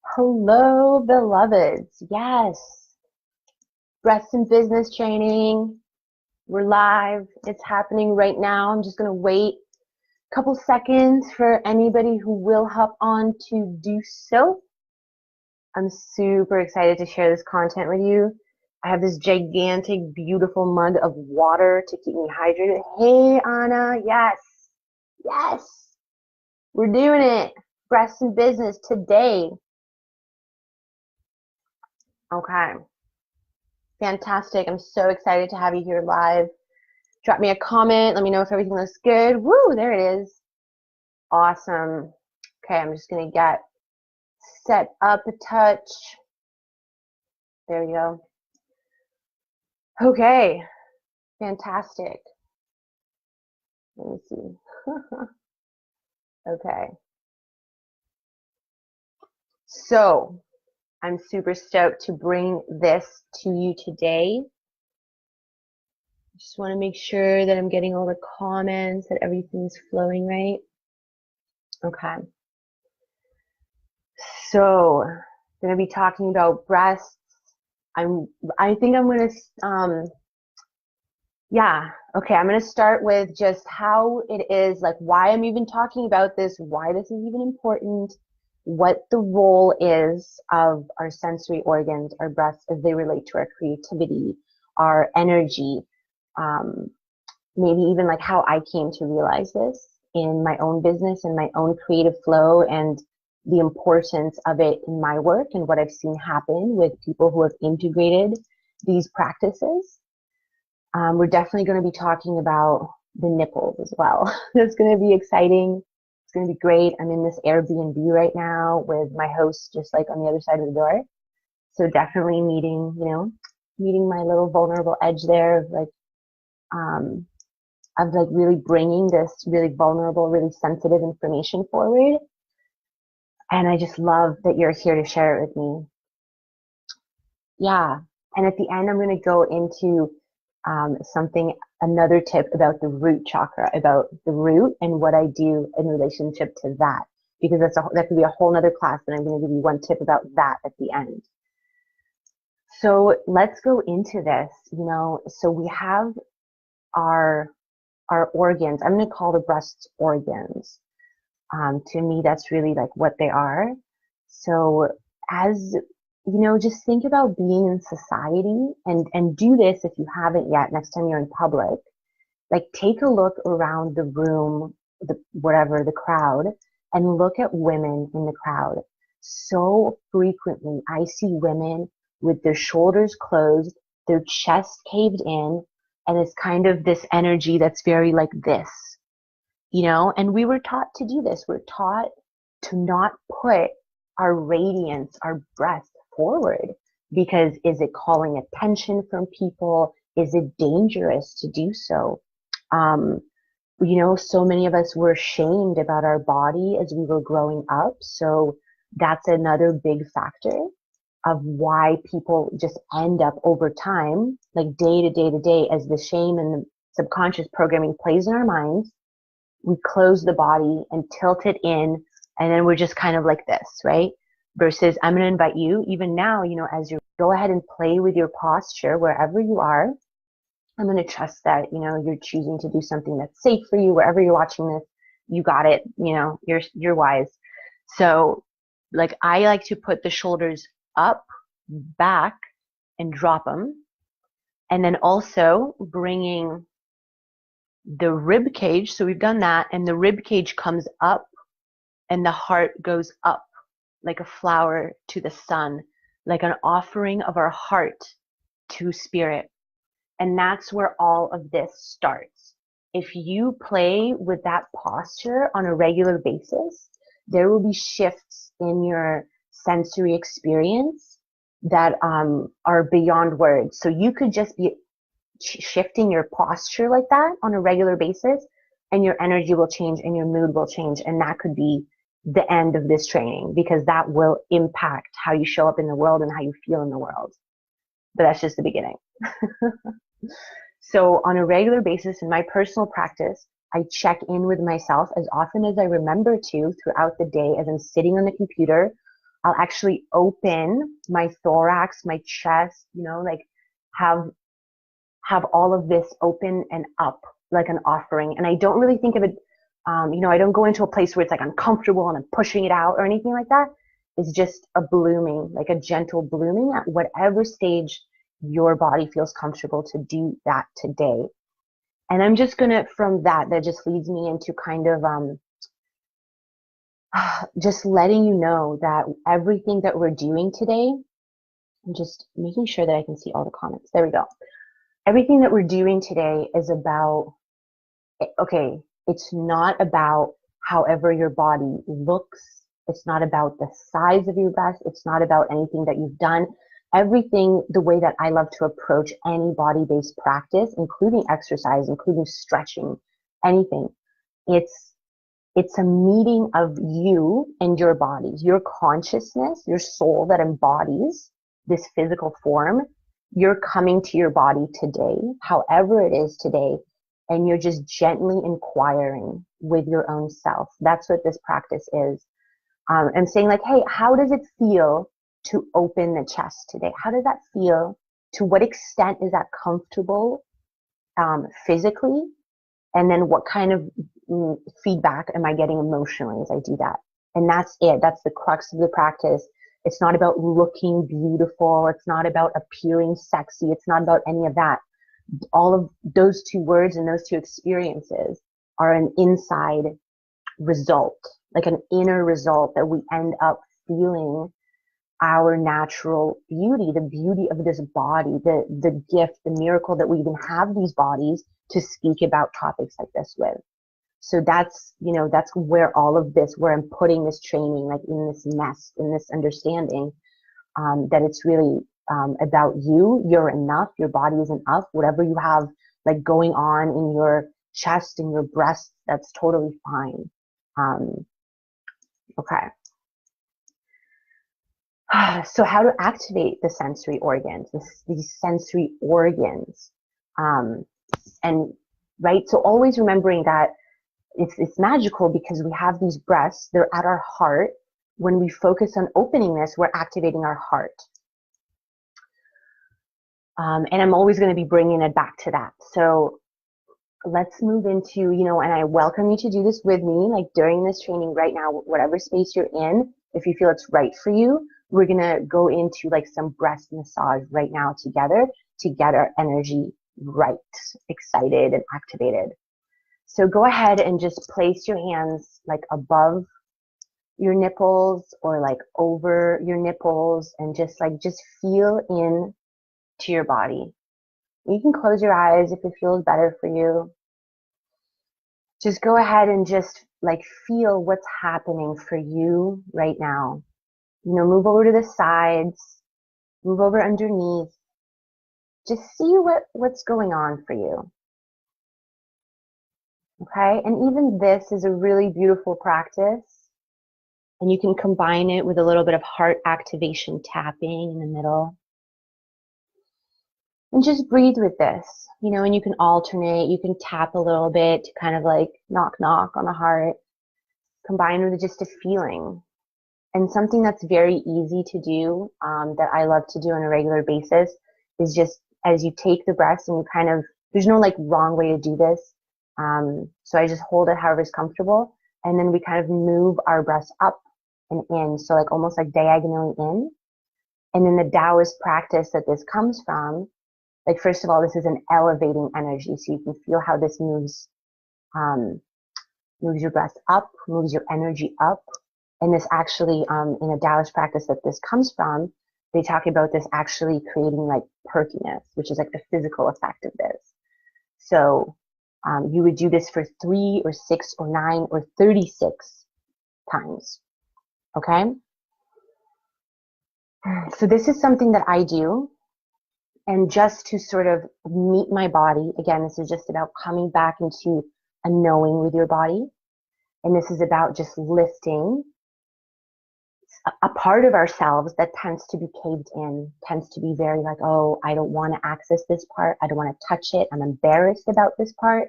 Hello, beloveds. Yes, breast and business training. We're live. It's happening right now. I'm just going to wait a couple seconds for anybody who will hop on to do so. I'm super excited to share this content with you. I have this gigantic, beautiful mug of water to keep me hydrated. Hey, Anna. Yes, yes, we're doing it. Breast and business today. Okay. Fantastic. I'm so excited to have you here live. Drop me a comment. Let me know if everything looks good. Woo, there it is. Awesome. Okay, I'm just going to get set up a touch. There we go. Okay, fantastic. Let me see. Okay. So, I'm super stoked to bring this to you today. Just want to make sure that I'm getting all the comments, that everything's flowing right. Okay. So, I'm going to be talking about breasts. I think I'm going to, I'm going to start with just how it is, like why I'm even talking about this, why this is even important, what the role is of our sensory organs, our breasts, as they relate to our creativity, our energy, maybe even like how I came to realize this in my own business and my own creative flow and the importance of it in my work and what I've seen happen with people who have integrated these practices. We're definitely going to be talking about the nipples as well. It's going to be exciting. It's going to be great. I'm in this Airbnb right now with my host just like on the other side of the door. So definitely meeting my little vulnerable edge there of like really bringing this really vulnerable, really sensitive information forward. And I just love that you're here to share it with me. Yeah. And at the end, I'm going to go into another tip about the root chakra, about the root and what I do in relationship to that, because that could be a whole nother class, and I'm going to give you one tip about that at the end. So let's go into this. So we have our organs. I'm going to call the breast organs. To me, that's really like what they are. So as just think about being in society and do this if you haven't yet. Next time you're in public, like take a look around the room, the crowd, and look at women in the crowd. So frequently, I see women with their shoulders closed, their chest caved in, and it's kind of this energy that's very like this, and we were taught to do this. We're taught to not put our radiance, our breath forward, because is it calling attention from people? Is it dangerous to do so? So many of us were shamed about our body as we were growing up. So that's another big factor of why people just end up over time, like day to day to day, as the shame and the subconscious programming plays in our minds. We close the body and tilt it in, and then we're just kind of like this, right? Versus I'm going to invite you, even now, as you go ahead and play with your posture wherever you are. I'm going to trust that, you're choosing to do something that's safe for you, wherever you're watching this. You got it. You're wise. So like I like to put the shoulders up, back, and drop them. And then also bringing the rib cage. So we've done that, and the rib cage comes up and the heart goes up like a flower to the sun, like an offering of our heart to spirit. And that's where all of this starts. If you play with that posture on a regular basis, there will be shifts in your sensory experience that are beyond words. So you could just be shifting your posture like that on a regular basis, and your energy will change and your mood will change. And that could be the end of this training, because that will impact how you show up in the world and how you feel in the world. But that's just the beginning. So on a regular basis in my personal practice, I check in with myself as often as I remember to throughout the day as I'm sitting on the computer I'll actually open my thorax, my chest, you know, like have all of this open and up like an offering. And I don't really think of it, you know, I don't go into a place where it's like uncomfortable and I'm pushing it out or anything like that. It's just a blooming, like a gentle blooming at whatever stage your body feels comfortable to do that today. And I'm just gonna, from that just leads me into kind of just letting you know that everything that we're doing today, I'm just making sure that I can see all the comments. There we go. Everything that we're doing today is about, okay, it's not about however your body looks. It's not about the size of your breast. It's not about anything that you've done. Everything, the way that I love to approach any body-based practice, including exercise, including stretching, anything, it's a meeting of you and your body, your consciousness, your soul that embodies this physical form. You're coming to your body today, however it is today, and you're just gently inquiring with your own self. That's what this practice is. And saying like, hey, how does it feel to open the chest today? How does that feel? To what extent is that comfortable physically? And then what kind of feedback am I getting emotionally as I do that? And that's it. That's the crux of the practice. It's not about looking beautiful. It's not about appearing sexy. It's not about any of that. All of those two words and those two experiences are an inside result, like an inner result that we end up feeling our natural beauty, the beauty of this body, the gift, the miracle that we even have these bodies to speak about topics like this with. So that's, you know, that's where all of this, where I'm putting this training, like in this nest, in this understanding, that it's really about you. You're enough. Your body is enough. Whatever you have like going on in your chest and your breast, that's totally fine. Okay. So how to activate the sensory organs, these sensory organs. And right, so always remembering that it's magical because we have these breaths, they're at our heart. When we focus on opening this, we're activating our heart. And I'm always going to be bringing it back to that. So let's move into, you know, and I welcome you to do this with me, like during this training right now, whatever space you're in, if you feel it's right for you, we're going to go into like some breast massage right now together to get our energy right, excited and activated. So go ahead and just place your hands like above your nipples or like over your nipples and just feel in to your body. You can close your eyes if it feels better for you. Just go ahead and just like feel what's happening for you right now. You know, move over to the sides, move over underneath. Just see what's going on for you. Okay, and even this is a really beautiful practice. And you can combine it with a little bit of heart activation tapping in the middle. And just breathe with this, you know, and you can alternate. You can tap a little bit to kind of like knock, knock on the heart, combined with just a feeling. And something that's very easy to do, that I love to do on a regular basis, is just as you take the breaths and you kind of, there's no like wrong way to do this. So I just hold it however is comfortable. And then we kind of move our breaths up and in. So like almost like diagonally in. And in the Taoist practice that this comes from, like first of all, this is an elevating energy. So you can feel how this moves your breath up, moves your energy up. And this actually, in a Taoist practice that this comes from, they talk about this actually creating like perkiness, which is like the physical effect of this. So you would do this for 3 or 6 or 9 or 36 times. Okay? So this is something that I do. And just to sort of meet my body, again, this is just about coming back into a knowing with your body. And this is about just lifting a part of ourselves that tends to be caved in, tends to be very like, oh, I don't want to access this part. I don't want to touch it. I'm embarrassed about this part.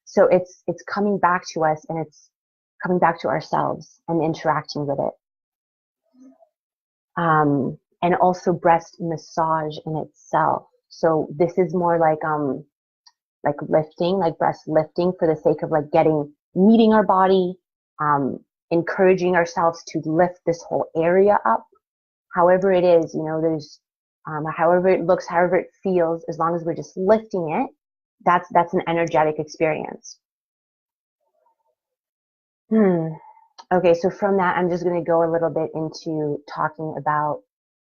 So it's coming back to us, and it's coming back to ourselves and interacting with it. and also breast massage in itself. So this is more like lifting, like breast lifting for the sake of like meeting our body, um, encouraging ourselves to lift this whole area up. However it is, there's, however it looks, however it feels, as long as we're just lifting it, that's an energetic experience. Okay, so from that, I'm just going to go a little bit into talking about,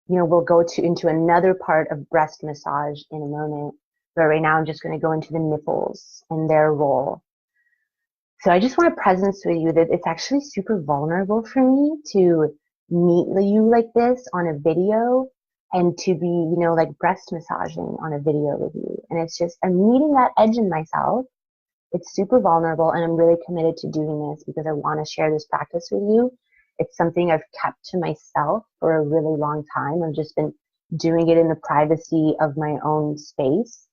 we'll go into another part of breast massage in a moment, but right now I'm just going to go into the nipples and their role. So I just want to presence with you that it's actually super vulnerable for me to meet you like this on a video and to be, like breast massaging on a video with you. And it's just, I'm meeting that edge in myself. It's super vulnerable, and I'm really committed to doing this because I want to share this practice with you. It's something I've kept to myself for a really long time. I've just been doing it in the privacy of my own space.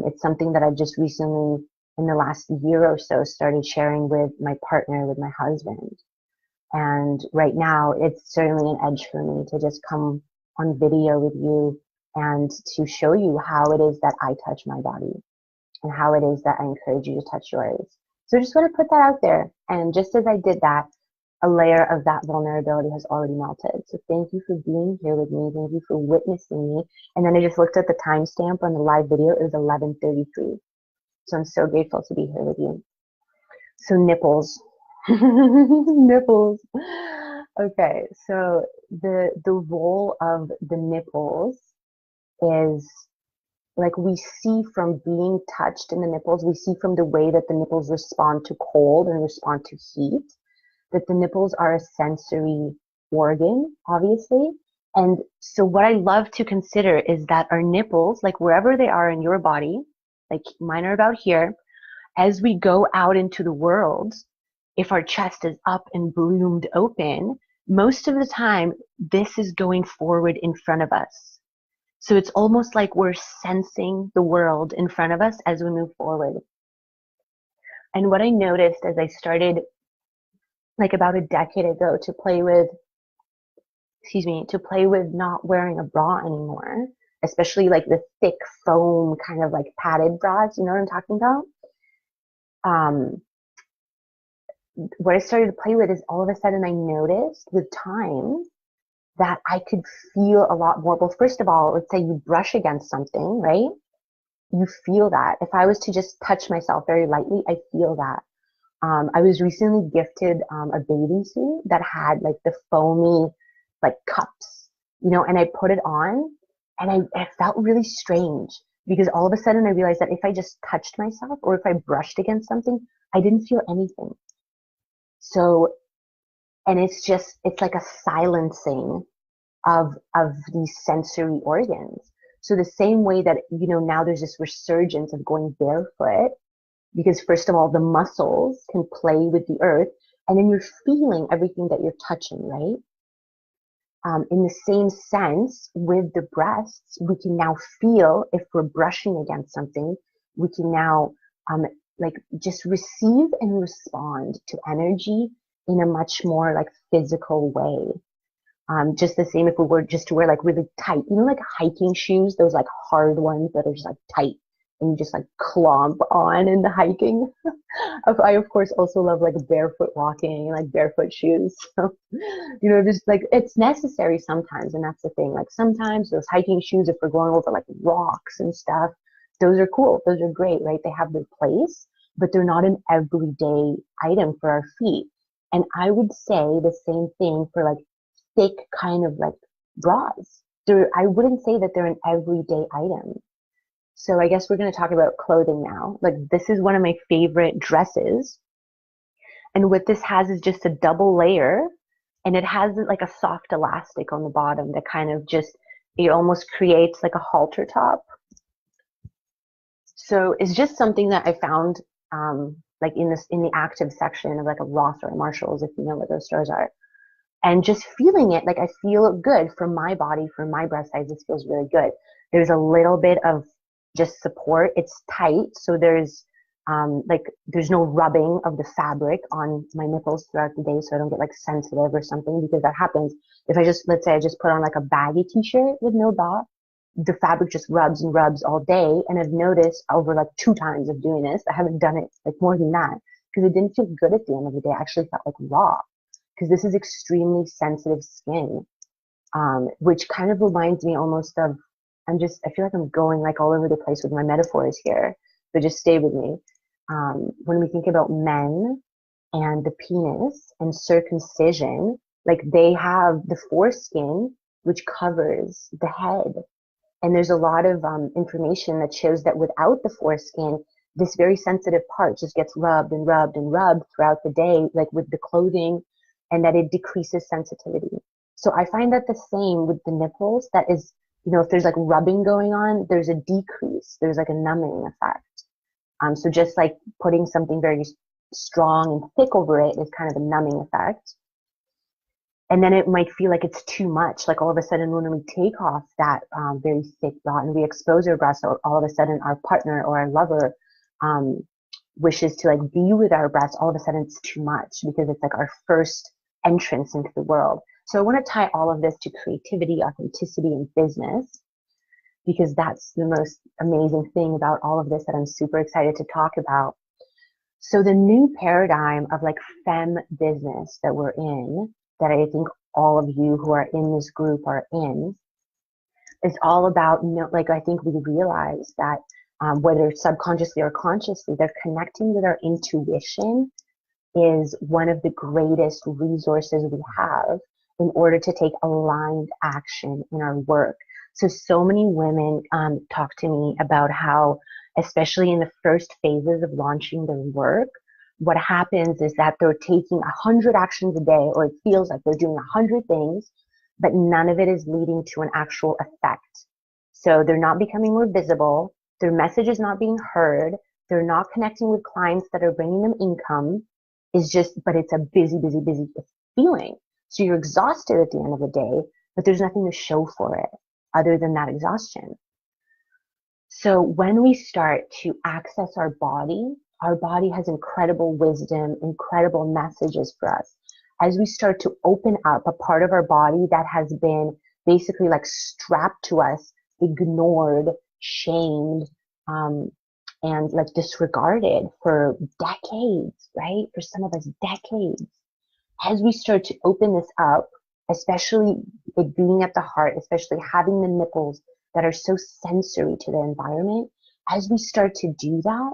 It's something that I've just recently, in the last year or so, started sharing with my partner, with my husband. And right now, it's certainly an edge for me to just come on video with you and to show you how it is that I touch my body and how it is that I encourage you to touch yours. So I just want to put that out there. And just as I did that, a layer of that vulnerability has already melted. So thank you for being here with me. Thank you for witnessing me. And then I just looked at the timestamp on the live video. It was 11:33. So I'm so grateful to be here with you. So nipples. Nipples. Okay, so the role of the nipples is, like, we see from being touched in the nipples, we see from the way that the nipples respond to cold and respond to heat, that the nipples are a sensory organ, obviously. And so what I love to consider is that our nipples, like wherever they are in your body, like mine are about here, as we go out into the world, if our chest is up and bloomed open, most of the time, this is going forward in front of us. So it's almost like we're sensing the world in front of us as we move forward. And what I noticed as I started, like about a decade ago, to play with not wearing a bra anymore, especially like the thick foam kind of like padded bras, you know what I'm talking about? What I started to play with is all of a sudden I noticed with time that I could feel a lot more. Well, first of all, let's say you brush against something, right? You feel that. If I was to just touch myself very lightly, I feel that. I was recently gifted a bathing suit that had like the foamy like cups, and I put it on and I felt really strange because all of a sudden I realized that if I just touched myself or if I brushed against something, I didn't feel anything. So, and it's like a silencing of these sensory organs. So the same way that, now there's this resurgence of going barefoot, because first of all, the muscles can play with the earth, and then you're feeling everything that you're touching, right? In the same sense, with the breasts, we can now feel if we're brushing against something, we can now like just receive and respond to energy in a much more like physical way. Just the same if we were just to wear like really tight, like hiking shoes, those like hard ones that are just like tight and you just like clomp on in the hiking. I of course also love like barefoot walking, like barefoot shoes. So, just like it's necessary sometimes, and that's the thing. Like sometimes those hiking shoes, if we're going over like rocks and stuff, those are cool. Those are great, right? They have their place, but they're not an everyday item for our feet. And I would say the same thing for like thick kind of like bras. I wouldn't say that they're an everyday item. So I guess we're going to talk about clothing now. Like this is one of my favorite dresses. And what this has is just a double layer, and it has like a soft elastic on the bottom that kind of it almost creates like a halter top. So it's just something that I found like in the active section of like a Ross or a Marshalls, if you know what those stores are. And just feeling it, like I feel good for my body, for my breast size, this feels really good. There's a little bit of just support. It's tight, so there's Like there's no rubbing of the fabric on my nipples throughout the day so I don't get like sensitive or something, because that happens if I just, let's say I just put on like a baggy t-shirt with no bra, the fabric just rubs and rubs all day. And I've noticed over like 2 times of doing this, I haven't done it like more than that, because it didn't feel good at the end of the day. I actually felt like raw, because this is extremely sensitive skin, which kind of reminds me almost of, I feel like I'm going like all over the place with my metaphors here, but just stay with me. When we think about men and the penis and circumcision, like they have the foreskin, which covers the head. And there's a lot of information that shows that without the foreskin, this very sensitive part just gets rubbed and rubbed and rubbed throughout the day, like with the clothing, and that it decreases sensitivity. So I find that the same with the nipples, that is, if there's like rubbing going on, there's a decrease, there's like a numbing effect. So just like putting something very strong and thick over it is kind of a numbing effect. And then it might feel like it's too much. Like all of a sudden, when we take off that very thick bra and we expose our breasts, all of a sudden our partner or our lover wishes to like be with our breasts. All of a sudden, it's too much, because it's like our first entrance into the world. So I want to tie all of this to creativity, authenticity, and business, because that's the most amazing thing about all of this that I'm super excited to talk about. So the new paradigm of like femme business that we're in, that I think all of you who are in this group are in, is all about, like I think we realize that whether subconsciously or consciously, that connecting with our intuition is one of the greatest resources we have in order to take aligned action in our work. So many women talk to me about how, especially in the first phases of launching their work, what happens is that they're taking 100 actions a day, or it feels like they're doing 100 things, but none of it is leading to an actual effect. So they're not becoming more visible. Their message is not being heard. They're not connecting with clients that are bringing them income. But it's a busy, busy, busy feeling. So you're exhausted at the end of the day, but there's nothing to show for it other than that exhaustion. So when we start to access our body has incredible wisdom, incredible messages for us. As we start to open up a part of our body that has been basically like strapped to us, ignored, shamed, and like disregarded for decades, right? For some of us, decades. As we start to open this up, especially it being at the heart, especially having the nipples that are so sensory to the environment, as we start to do that,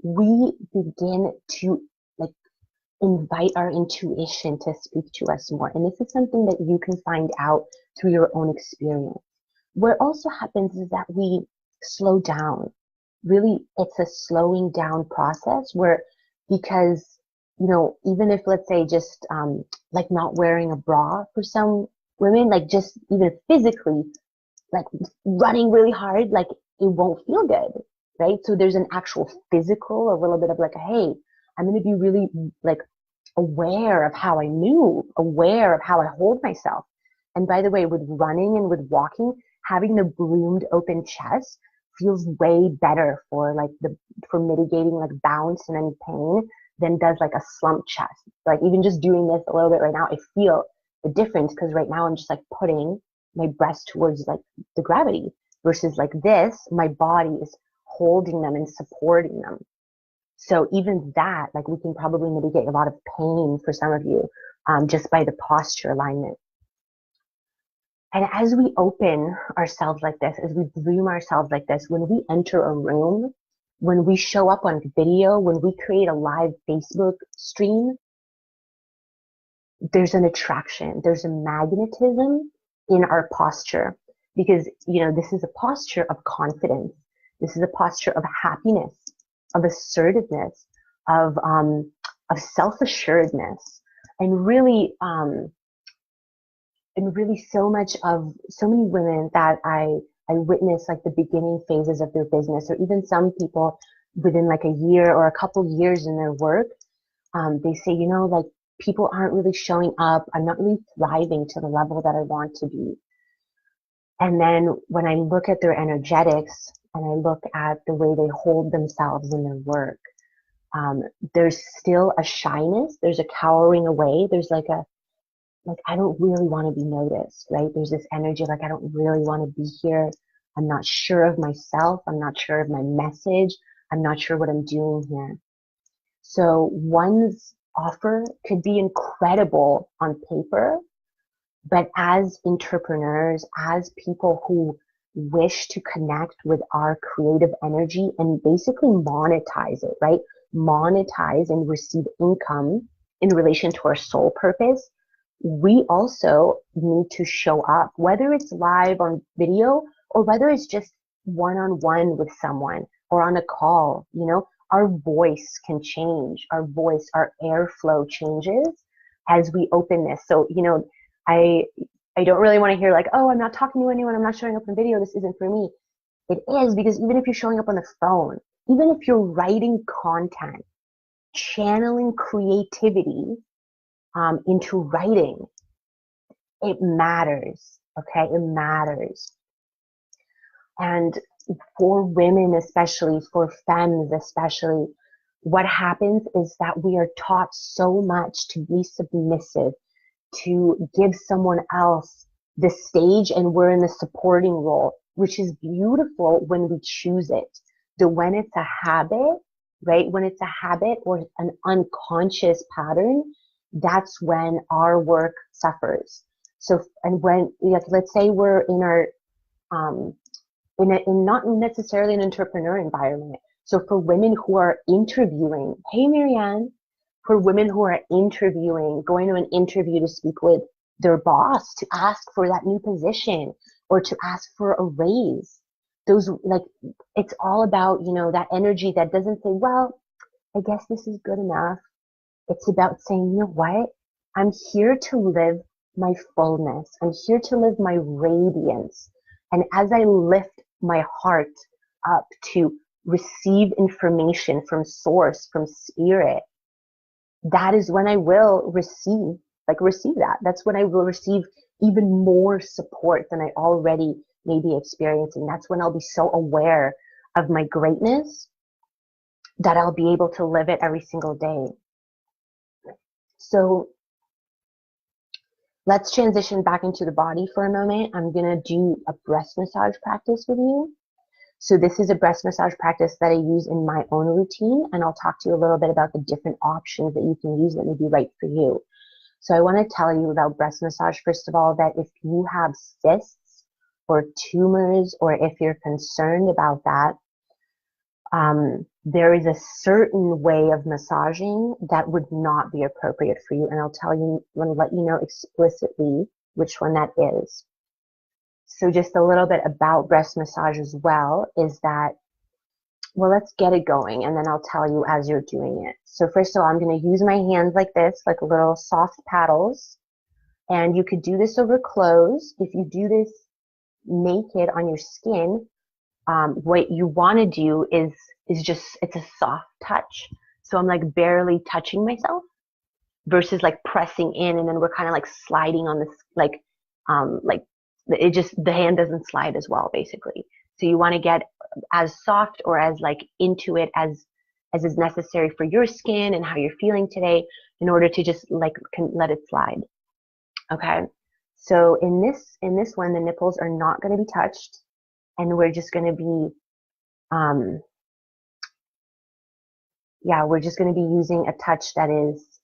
we begin to like invite our intuition to speak to us more. And this is something that you can find out through your own experience. What also happens is that we slow down. Really, it's a slowing down process where, because, even if, let's say, just like not wearing a bra for some women, like just even physically, like running really hard, like it won't feel good, right? So there's an actual physical, a little bit of like, hey, I'm going to be really like aware of how I move, aware of how I hold myself. And by the way, with running and with walking, having the bloomed open chest feels way better for mitigating like bounce and any pain than does like a slumped chest. Like even just doing this a little bit right now, I feel the difference, because right now I'm just like putting my breast towards like the gravity, versus like this, my body is holding them and supporting them. So even that, like we can probably mitigate a lot of pain for some of you just by the posture alignment. And as we open ourselves like this, as we bloom ourselves like this, when we enter a room, when we show up on video, when we create a live Facebook stream, there's an attraction, there's a magnetism in our posture, because, this is a posture of confidence. This is a posture of happiness, of assertiveness, of self-assuredness, and really, so many women that I witness like the beginning phases of their business, or even some people within like a year or a couple years in their work, they say, like people aren't really showing up. I'm not really thriving to the level that I want to be. And then when I look at their energetics and I look at the way they hold themselves in their work, There's still a shyness. There's a cowering away. There's like I don't really want to be noticed, right? There's this energy like, I don't really want to be here. I'm not sure of myself. I'm not sure of my message. I'm not sure what I'm doing here. So one's offer could be incredible on paper, but as entrepreneurs, as people who wish to connect with our creative energy and basically monetize it, right? Monetize and receive income in relation to our soul purpose, we also need to show up, whether it's live on video or whether it's just one-on-one with someone or on a call. Our voice can change. Our voice, our airflow changes as we open this. So, I I don't really want to hear like, oh, I'm not talking to anyone, I'm not showing up on video, this isn't for me. It is, because even if you're showing up on the phone, even if you're writing content, channeling creativity into writing, it matters. Okay, it matters. And for women especially, for femmes especially, what happens is that we are taught so much to be submissive, to give someone else the stage, and we're in the supporting role, which is beautiful when we choose it. But when it's a habit, right? When it's a habit or an unconscious pattern, that's when our work suffers. So, and when, like, let's say we're in our, in not necessarily an entrepreneur environment. So for women who are interviewing, hey, Marianne, for women who are interviewing, going to an interview to speak with their boss, to ask for that new position or to ask for a raise, those, like, it's all about, that energy that doesn't say, well, I guess this is good enough. It's about saying, you know what? I'm here to live my fullness. I'm here to live my radiance. And as I lift my heart up to receive information from source, from spirit, that is when I will receive that. That's when I will receive even more support than I already may be experiencing. That's when I'll be so aware of my greatness that I'll be able to live it every single day. So let's transition back into the body for a moment. I'm going to do a breast massage practice with you. So this is a breast massage practice that I use in my own routine, and I'll talk to you a little bit about the different options that you can use that may be right for you. So I want to tell you about breast massage, first of all, that if you have cysts or tumors, or if you're concerned about that, there is a certain way of massaging that would not be appropriate for you. And I'm going to let you know explicitly which one that is. So just a little bit about breast massage as well is that, well, let's get it going, and then I'll tell you as you're doing it. So first of all, I'm going to use my hands like this, like little soft paddles. And you could do this over clothes. If you do this naked on your skin, what you want to do is just, it's a soft touch. So I'm like barely touching myself versus like pressing in, and then we're kind of like sliding on this, like it just, the hand doesn't slide as well, basically. So you want to get as soft or as like into it as is necessary for your skin and how you're feeling today, in order to just like let it slide. Okay. So in this one, the nipples are not going to be touched, and we're just going to be, we're just going to be using a touch that is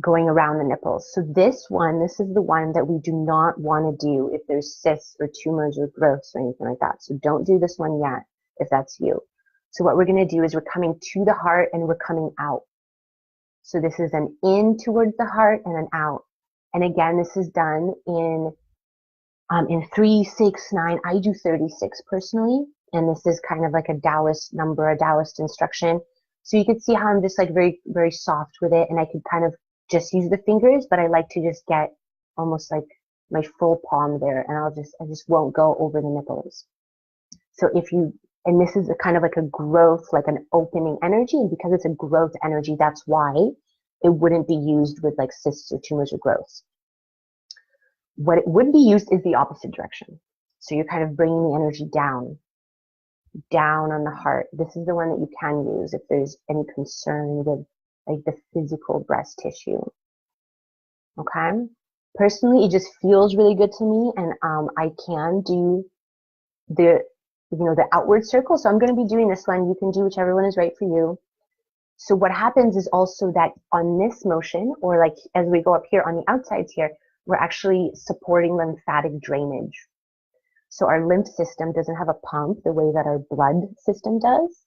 going around the nipples. So this is the one that we do not want to do if there's cysts or tumors or growths or anything like that. So don't do this one yet if that's you. So what we're going to do is we're coming to the heart and we're coming out. So this is an in towards the heart and an out. And again, this is done in 3, 6, 9. I do 36 personally. And this is kind of like a Taoist number, a Taoist instruction. So you can see how I'm just like very, very soft with it. And I could kind of just use the fingers, but I like to just get almost like my full palm there, and I just won't go over the nipples. So and this is a kind of like a growth, like an opening energy, and because it's a growth energy, that's why it wouldn't be used with like cysts or tumors or growths. What it would be used is the opposite direction. So you're kind of bringing the energy down. down on the heart. This is the one that you can use if there's any concern with like the physical breast tissue. Okay. Personally, it just feels really good to me, and I can do the the outward circle. So I'm going to be doing this one. You can do whichever one is right for you. So what happens is also that on this motion, or like as we go up here on the outsides here, we're actually supporting lymphatic drainage. So our lymph system doesn't have a pump the way that our blood system does.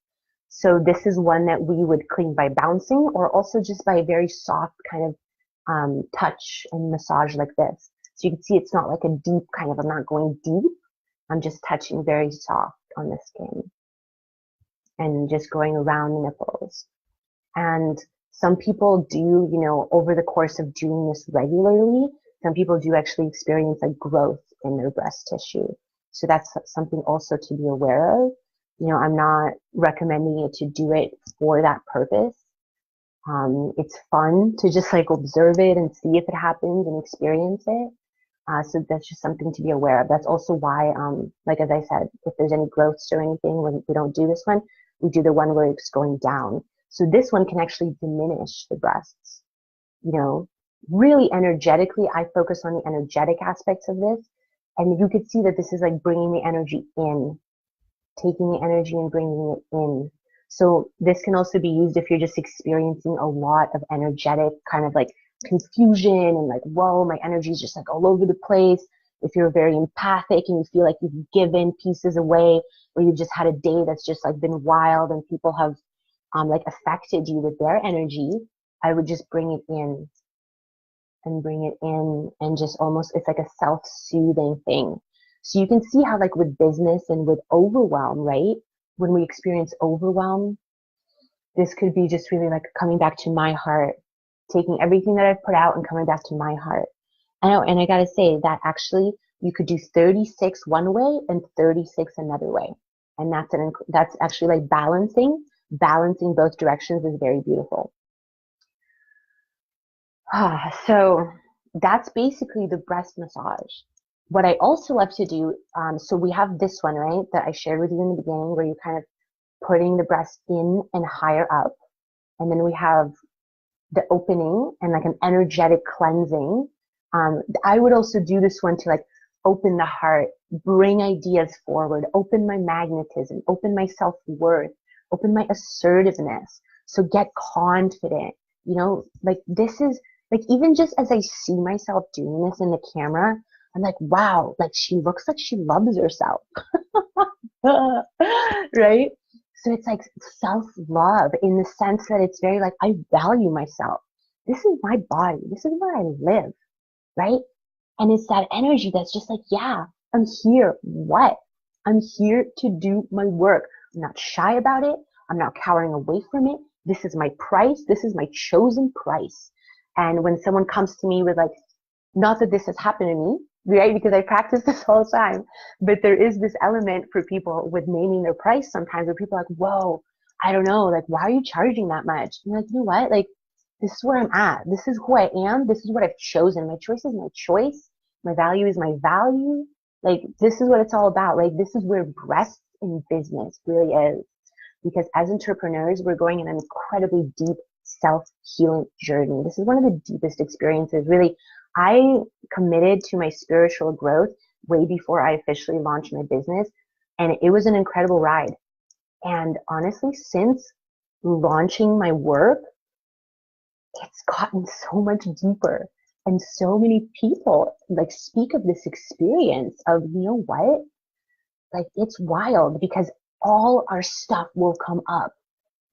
So this is one that we would clean by bouncing, or also just by a very soft kind of touch and massage like this. So you can see it's not like a deep kind of, I'm not going deep. I'm just touching very soft on the skin and just going around the nipples. And some people do, over the course of doing this regularly, some people do actually experience like growth in their breast tissue. So that's something also to be aware of. I'm not recommending it to do it for that purpose. It's fun to just like observe it and see if it happens and experience it. So that's just something to be aware of. That's also why, like as I said, if there's any growths or anything, when we don't do this one, we do the one where it's going down. So this one can actually diminish the breasts. Really energetically, I focus on the energetic aspects of this. And you could see that this is like bringing the energy in, taking the energy and bringing it in. So this can also be used if you're just experiencing a lot of energetic kind of like confusion and like, whoa, my energy is just like all over the place. If you're very empathic and you feel like you've given pieces away, or you've just had a day that's just like been wild and people have like affected you with their energy, I would just bring it in and bring it in, and just almost, it's like a self-soothing thing. So you can see how like with business and with overwhelm, right? When we experience overwhelm, this could be just really like coming back to my heart, taking everything that I've put out and coming back to my heart. And I gotta say that actually you could do 36 one way and 36 another way. And that's actually like balancing both directions is very beautiful. So that's basically the breast massage. What I also love to do, so we have this one, right, that I shared with you in the beginning, where you're kind of putting the breast in and higher up. And then we have the opening and like an energetic cleansing. I would also do this one to like open the heart, bring ideas forward, open my magnetism, open my self-worth, open my assertiveness. So get confident, like this is like, even just as I see myself doing this in the camera, I'm like, wow, like she looks like she loves herself. Right? So it's like self-love in the sense that it's very like, I value myself. This is my body. This is where I live. Right? And it's that energy that's just like, yeah, I'm here. What? I'm here to do my work. I'm not shy about it. I'm not cowering away from it. This is my price. This is my chosen price. And when someone comes to me with like, not that this has happened to me, right? Because I practice this all the time, but there is this element for people with naming their price sometimes where people are like, whoa, I don't know, like, why are you charging that much? And I'm like, you know what? Like, this is where I'm at. This is who I am. This is what I've chosen. My choice is my choice. My value is my value. Like, this is what it's all about. Like, this is where breast in business really is. Because as entrepreneurs, we're going in an incredibly deep self-healing journey. This is one of the deepest experiences. Really, I committed to my spiritual growth way before I officially launched my business, and it was an incredible ride. And honestly, since launching my work, it's gotten so much deeper. And so many people like speak of this experience of, you know what? Like, it's wild because all our stuff will come up.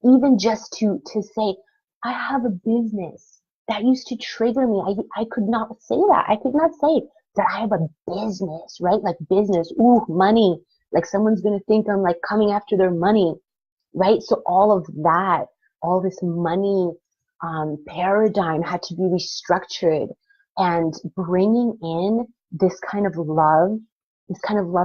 Even just to say, I have a business. That used to trigger me. I could not say that. I could not say that I have a business, right? Like business, ooh, money. Like someone's going to think I'm like coming after their money, right? So all of that, all this money paradigm had to be restructured, and bringing in this kind of love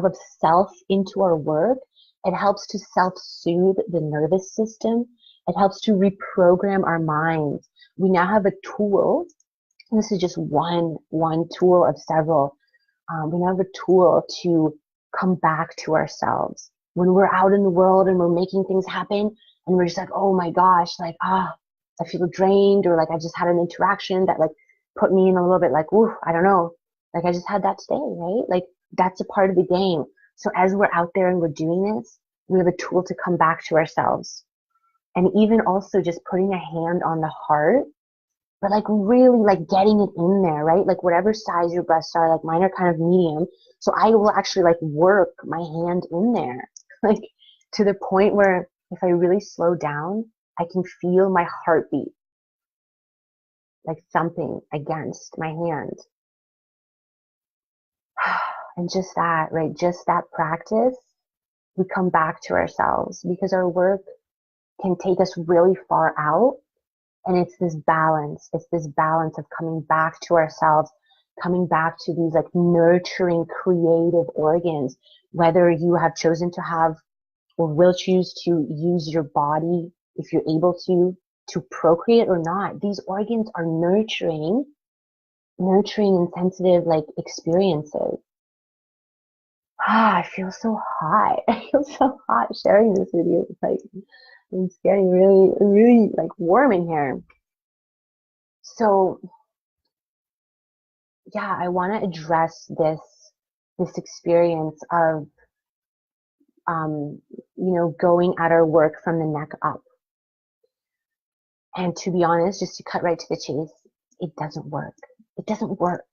of self into our work. It helps to self-soothe the nervous system. It helps to reprogram our minds. We now have a tool, and this is just one tool of several. We now have a tool to come back to ourselves. when we're out in the world and we're making things happen and we're just like, oh my gosh, like, I feel drained, or like I just had an interaction that like put me in a little bit like, ooh, I don't know. Like I just had that today, right? Like that's a part of the game. So as we're out there and we're doing this, we have a tool to come back to ourselves. And even also just putting a hand on the heart, but like really like getting it in there, right? Like whatever size your breasts are, like mine are kind of medium. So I will actually like work my hand in there, like to the point where if I really slow down, I can feel my heartbeat like thumping against my hand. And just that, right? Just that practice, we come back to ourselves because our work can take us really far out. And it's this balance. It's this balance of coming back to ourselves, coming back to these like nurturing, creative organs, whether you have chosen to have or will choose to use your body, if you're able to procreate or not. These organs are nurturing and sensitive like experiences. I feel so hot. I feel so hot sharing this with you. It's like, it's getting really, really like warm in here. So yeah, I want to address this experience of, going at our work from the neck up. And to be honest, just to cut right to the chase, it doesn't work. It doesn't work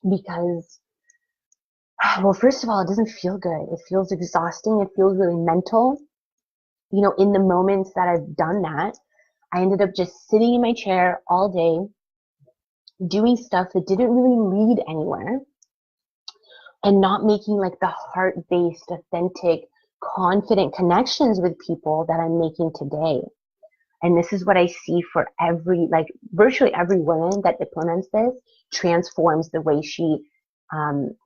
because, well, first of all, it doesn't feel good. It feels exhausting. It feels really mental. In the moments that I've done that, I ended up just sitting in my chair all day, doing stuff that didn't really lead anywhere, and not making like the heart-based, authentic, confident connections with people that I'm making today. And this is what I see for virtually every woman that implements this, transforms the way she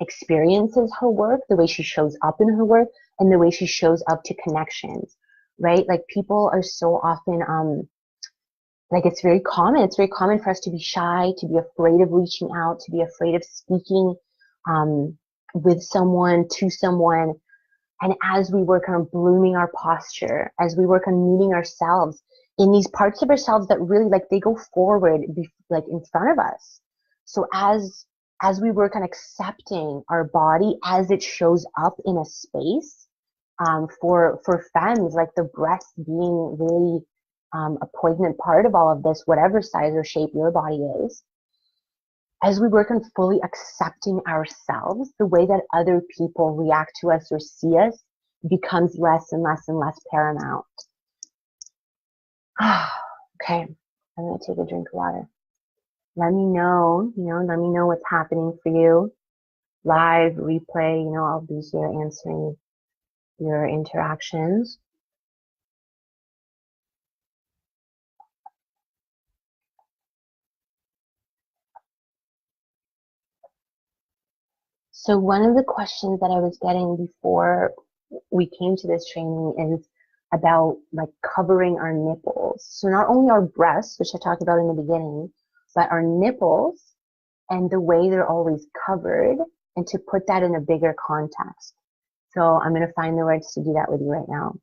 experiences her work, the way she shows up in her work, and the way she shows up to connections, right? Like people are so often, it's very common for us to be shy, to be afraid of reaching out, to be afraid of speaking with someone, to someone. And as we work on blooming our posture, as we work on meeting ourselves in these parts of ourselves that really like they go forward, like in front of us. So as we work on accepting our body as it shows up in a space, for femmes, like the breast being really a poignant part of all of this, whatever size or shape your body is. As we work on fully accepting ourselves, the way that other people react to us or see us becomes less and less and less paramount. Okay, I'm going to take a drink of water. Let me know, let me know what's happening for you. Live, replay, I'll be here answering your interactions. So one of the questions that I was getting before we came to this training is about like covering our nipples. So not only our breasts, which I talked about in the beginning, but our nipples and the way they're always covered, and to put that in a bigger context. So I'm going to find the words to do that with you right now.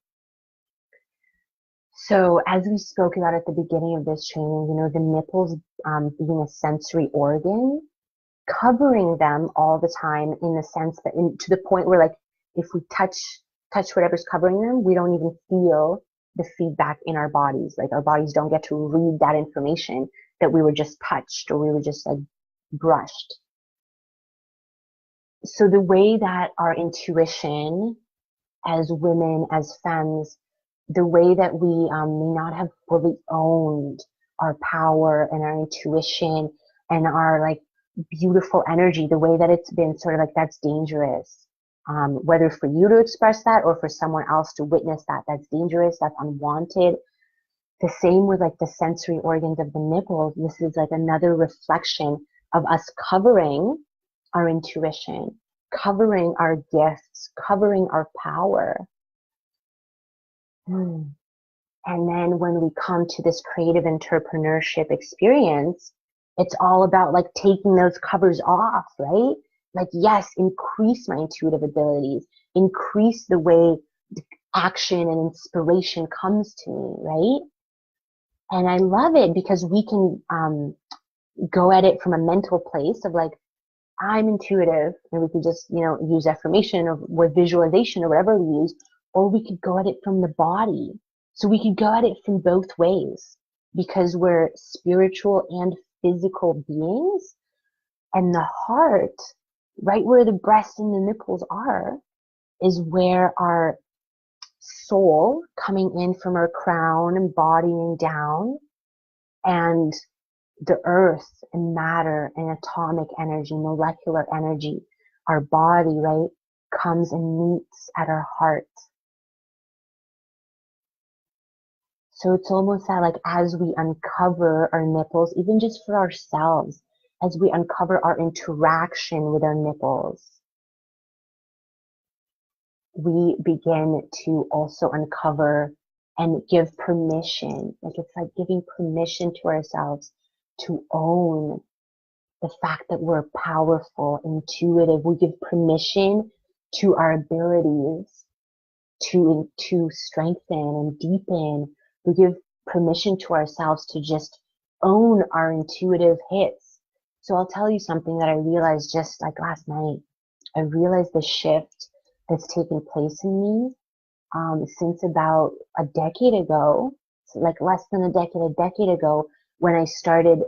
So as we spoke about at the beginning of this training, the nipples being a sensory organ, covering them all the time in the sense that to the point where like if we touch whatever's covering them, we don't even feel the feedback in our bodies. Like our bodies don't get to read that information that we were just touched or we were just like brushed. So the way that our intuition as women, as femmes, the way that we may not have fully owned our power and our intuition and our like beautiful energy, the way that it's been sort of like that's dangerous. Whether for you to express that or for someone else to witness that, that's dangerous, that's unwanted. The same with like the sensory organs of the nipples. This is like another reflection of us covering our intuition, covering our gifts, covering our power. And then when we come to this creative entrepreneurship experience, it's all about like taking those covers off, right? Like, yes, increase my intuitive abilities, increase the way action and inspiration comes to me, right? And I love it because we can go at it from a mental place of like, I'm intuitive, and we could just, use affirmation or visualization or whatever we use, or we could go at it from the body. So we could go at it from both ways because we're spiritual and physical beings. And the heart, right where the breast and the nipples are, is where our soul coming in from our crown and bodying down, and the earth and matter and atomic energy, molecular energy, our body, right, comes and meets at our heart. So it's almost that like as we uncover our nipples, even just for ourselves, as we uncover our interaction with our nipples, we begin to also uncover and give permission. Like it's like giving permission to ourselves to own the fact that we're powerful, intuitive. We give permission to our abilities to strengthen and deepen. We give permission to ourselves to just own our intuitive hits. So I'll tell you something that I realized just like last night. I realized the shift that's taken place in me since about a decade ago, like less than a decade ago, when I started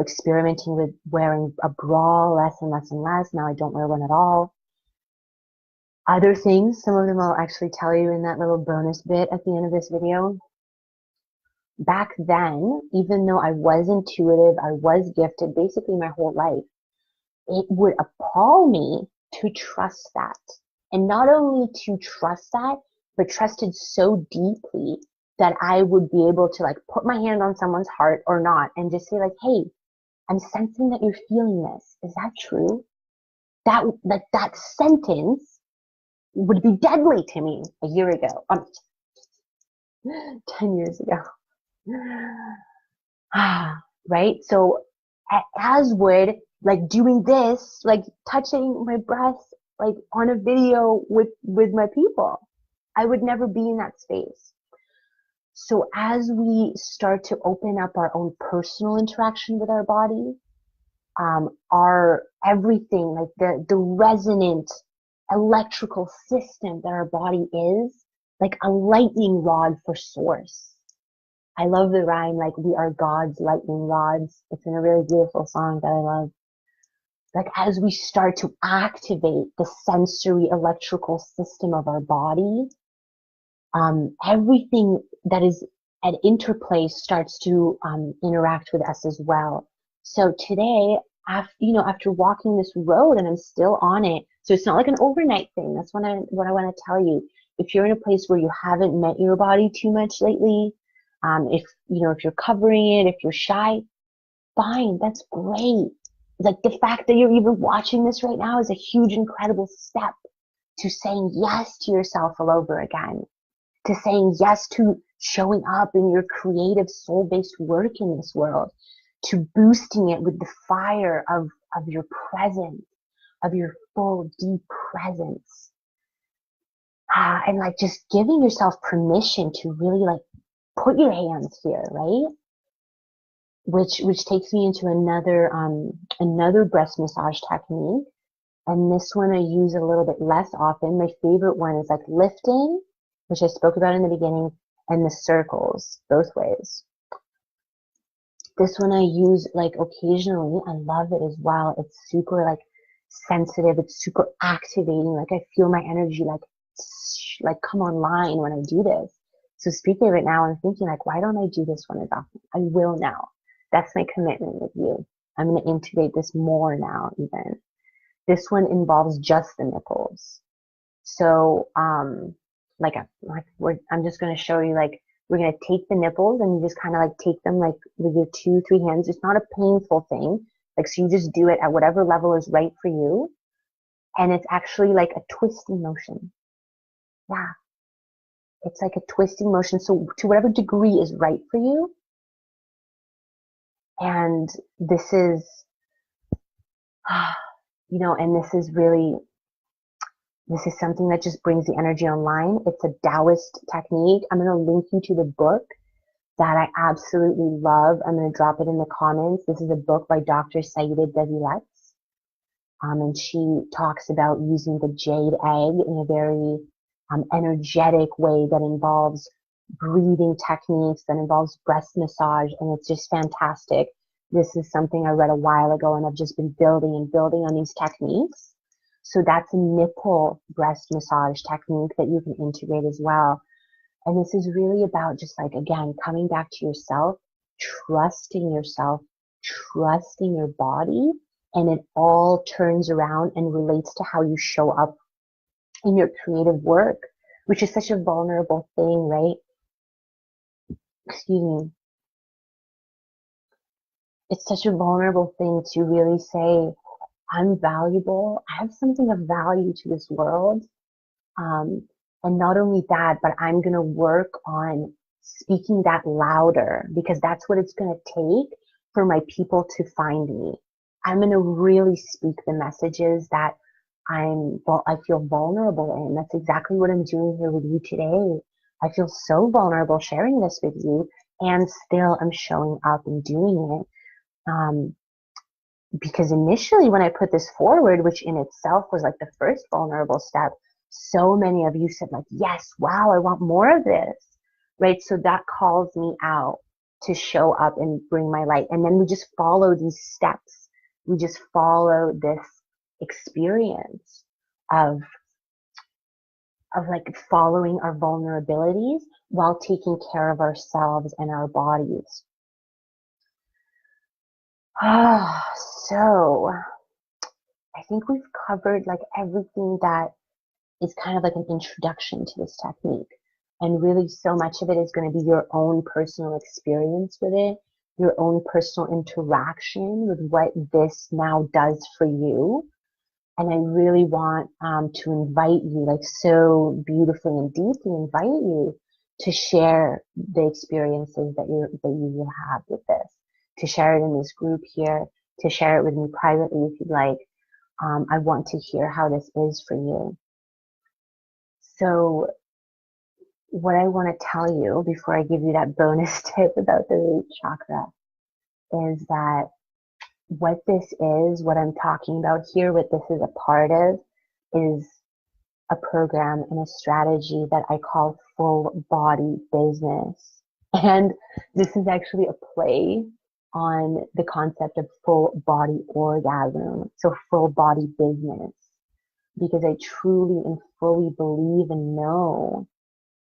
experimenting with wearing a bra less and less and less. Now I don't wear one at all. Other things, some of them I'll actually tell you in that little bonus bit at the end of this video. Back then, even though I was intuitive, I was gifted basically my whole life, it would appall me to trust that. And not only to trust that, but trusted so deeply that I would be able to like put my hand on someone's heart or not and just say like, hey, I'm sensing that you're feeling this. Is that true? That sentence would be deadly to me a year ago, 10 years ago. Right? So as would like doing this, like touching my breast, like on a video with my people, I would never be in that space. So as we start to open up our own personal interaction with our body, our everything, like the resonant electrical system that our body is, like a lightning rod for source. I love the rhyme, like we are God's lightning rods. It's in a really beautiful song that I love. Like as we start to activate the sensory electrical system of our body, everything that is at interplay starts to interact with us as well. So today, after walking this road, and I'm still on it, so it's not like an overnight thing. That's what I want to tell you. If you're in a place where you haven't met your body too much lately, if you're covering it, if you're shy, fine, that's great. Like the fact that you're even watching this right now is a huge, incredible step to saying yes to yourself all over again, to saying yes to showing up in your creative soul-based work in this world, to boosting it with the fire of your presence, of your full, deep presence. And like just giving yourself permission to really like put your hands here, right? Which takes me into another breast massage technique. And this one I use a little bit less often. My favorite one is like lifting, which I spoke about in the beginning, and the circles, both ways. This one I use like occasionally. I love it as well. It's super like sensitive. It's super activating. Like I feel my energy like come online when I do this. So speaking of it now, I'm thinking like, why don't I do this one as often? I will now. That's my commitment with you. I'm going to integrate this more now even. This one involves just the nipples. So, I'm just going to show you, like, we're going to take the nipples and you just kind of like take them like with your 2-3 hands. It's not a painful thing. Like, so you just do it at whatever level is right for you. And it's actually like a twisting motion. Yeah. It's like a twisting motion. So to whatever degree is right for you. And this is, and this is really This is something that just brings the energy online. It's a Taoist technique. I'm going to link you to the book that I absolutely love. I'm going to drop it in the comments. This is a book by Dr. Saida Deviletz. And she talks about using the jade egg in a very energetic way that involves breathing techniques, that involves breast massage, and it's just fantastic. This is something I read a while ago, and I've just been building and building on these techniques. So that's a nipple breast massage technique that you can integrate as well. And this is really about just like, again, coming back to yourself, yourself, trusting your body, and it all turns around and relates to how you show up in your creative work, which is such a vulnerable thing, right? Excuse me. It's such a vulnerable thing to really say, I'm valuable. I have something of value to this world. And not only that, but I'm going to work on speaking that louder, because that's what it's going to take for my people to find me. I'm going to really speak the messages that I feel vulnerable in. That's exactly what I'm doing here with you today. I feel so vulnerable sharing this with you, and still I'm showing up and doing it. Because initially when I put this forward, which in itself was like the first vulnerable step, so many of you said like, yes, wow, I want more of this, right? So that calls me out to show up and bring my light. And then we just follow these steps. We just follow this experience of like following our vulnerabilities while taking care of ourselves and our bodies. So I think we've covered like everything that is kind of like an introduction to this technique. And really so much of it is going to be your own personal experience with it, your own personal interaction with what this now does for you. And I really want to invite you, like so beautifully and deeply invite you to share the experiences that you will have with this, to share it in this group here, to share it with me privately if you'd like. I want to hear how this is for you. So what I want to tell you before I give you that bonus tip about the root chakra is that what this is, what I'm talking about here, what this is a part of, is a program and a strategy that I call full body business. And this is actually a play on the concept of full body orgasm. So full body business, because I truly and fully believe and know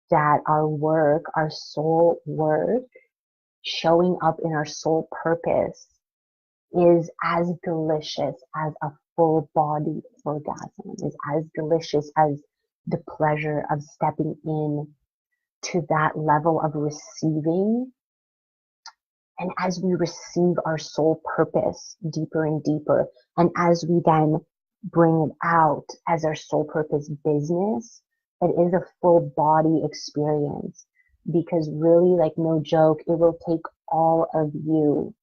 that our work, our soul work, showing up in our soul purpose is as delicious as a full body orgasm, is as delicious as the pleasure of stepping in to that level of receiving. And as we receive our soul purpose deeper and deeper, and as we then bring it out as our soul purpose business, it is a full body experience. Because really, like no joke, it will take all of you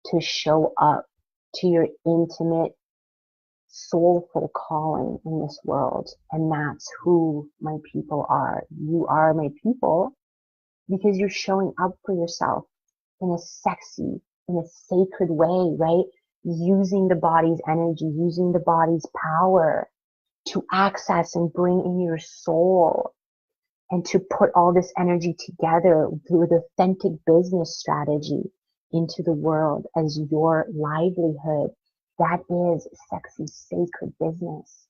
to show up to your intimate, soulful calling in this world. And that's who my people are. You are my people because you're showing up for yourself in a sexy, in a sacred way, right? Using the body's energy, using the body's power to access and bring in your soul, and to put all this energy together with authentic business strategy into the world as your livelihood. That is sexy, sacred business.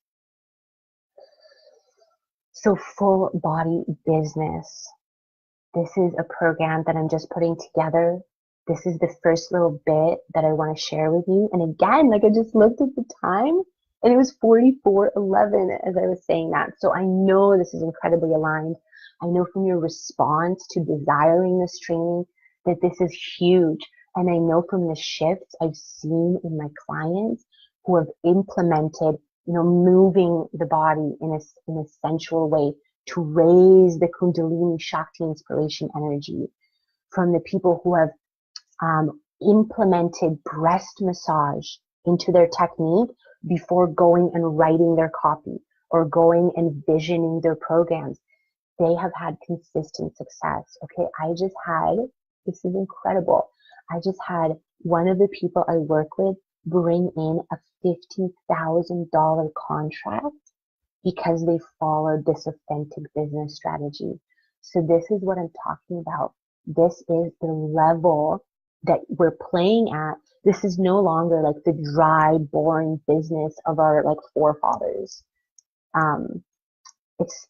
So full body business. This is a program that I'm just putting together. This is the first little bit that I want to share with you. And again, like I just looked at the time and it was 44:11 as I was saying that. So I know this is incredibly aligned. I know from your response to desiring this training that this is huge. And I know from the shifts I've seen in my clients who have implemented, moving the body in a sensual way to raise the Kundalini Shakti inspiration energy, from the people who have implemented breast massage into their technique before going and writing their copy, or going and visioning their programs, they have had consistent success. Okay, this is incredible. I just had one of the people I work with bring in a $50,000 contract because they followed this authentic business strategy. So this is what I'm talking about. This is the level that we're playing at. This is no longer like the dry, boring business of our like forefathers.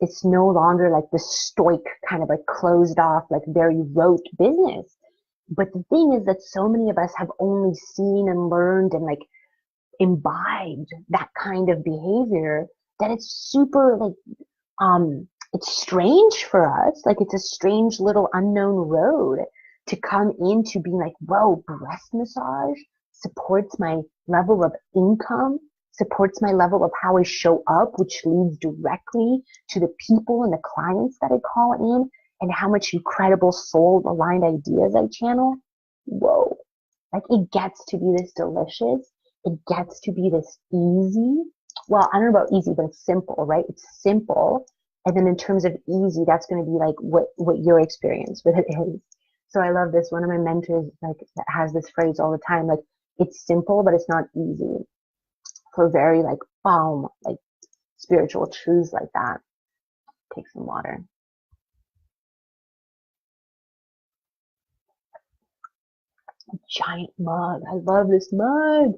It's no longer like the stoic kind of like closed off, like very rote business. But the thing is that so many of us have only seen and learned and like imbibed that kind of behavior that it's super like it's strange for us. Like it's a strange little unknown road to come into being like, whoa, breast massage supports my level of income, supports my level of how I show up, which leads directly to the people and the clients that I call in and how much incredible soul aligned ideas I channel. Whoa, like it gets to be this delicious. It gets to be this easy. Well, I don't know about easy, but it's simple, right? It's simple. And then in terms of easy, that's going to be like what your experience with it is. So I love this. One of my mentors like has this phrase all the time, like it's simple, but it's not easy. For very like boom, like spiritual truths like that. Take some water. A giant mug. I love this mug.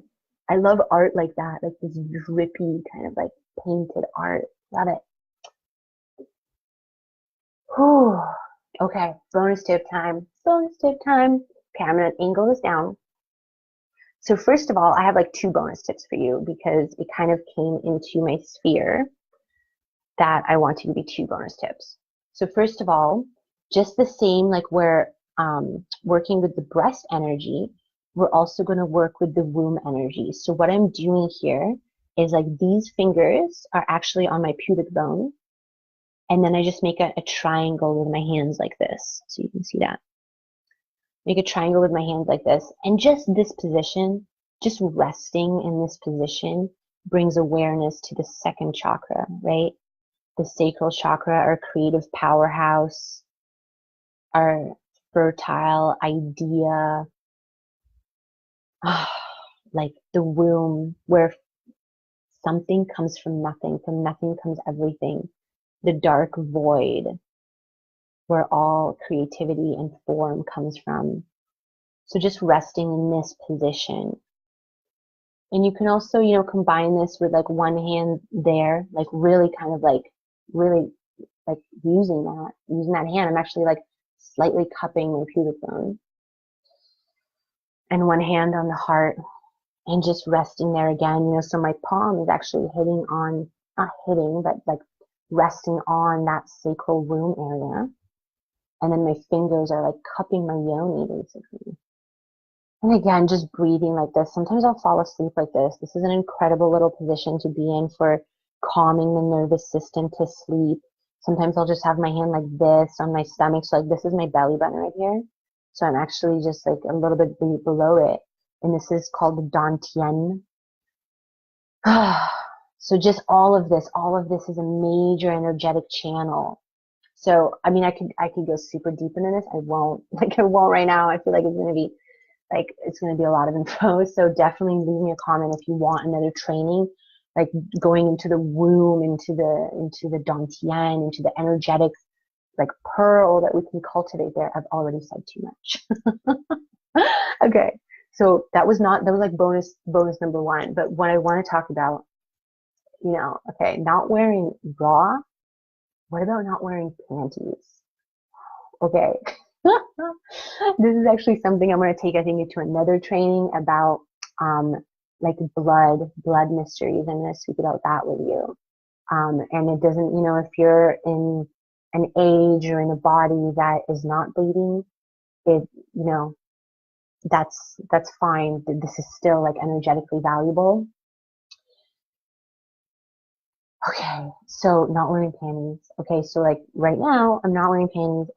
I love art like that, like this drippy kind of like painted art. Love it. Whew. Okay, bonus tip time. Bonus tip time. Okay, I'm gonna angle this down. So first of all, I have like 2 bonus tips for you because it kind of came into my sphere that I want to give you 2 bonus tips. So first of all, just the same like we're working with the breast energy, we're also going to work with the womb energy. So what I'm doing here is like these fingers are actually on my pubic bone. And then I just make a triangle with my hands like this. So you can see that. Make a triangle with my hands like this. And just this position, just resting in this position brings awareness to the second chakra, right? The sacral chakra, our creative powerhouse, our fertile idea, like the womb where something comes from nothing comes everything, the dark void where all creativity and form comes from. So just resting in this position. And you can also, combine this with like one hand there, like really kind of like, really like using that hand. I'm actually like slightly cupping my pubic bone. And one hand on the heart and just resting there again, so my palm is actually hitting on, not hitting, but like resting on that sacral womb area. And then my fingers are like cupping my yoni basically. And again, just breathing like this. Sometimes I'll fall asleep like this. This is an incredible little position to be in for calming the nervous system to sleep. Sometimes I'll just have my hand like this on my stomach. So like this is my belly button right here. So I'm actually just like a little bit below it. And this is called the dantian. So just all of this is a major energetic channel. So, I mean, I could go super deep into this. I won't right now. I feel like it's going to be a lot of info. So definitely leave me a comment if you want another training, like going into the womb, into the dantian, into the energetic, like pearl that we can cultivate there. I've already said too much. Okay. So that was like bonus number 1. But what I want to talk about, okay, not wearing bra. What about not wearing panties? Okay. This is actually something I'm going to take, I think, into another training about, like blood mysteries. I'm going to speak about that with you. And it doesn't, if you're in an age or in a body that is not bleeding, that's fine. This is still like energetically valuable. Okay, so not wearing panties. Okay, so like right now I'm not wearing panties.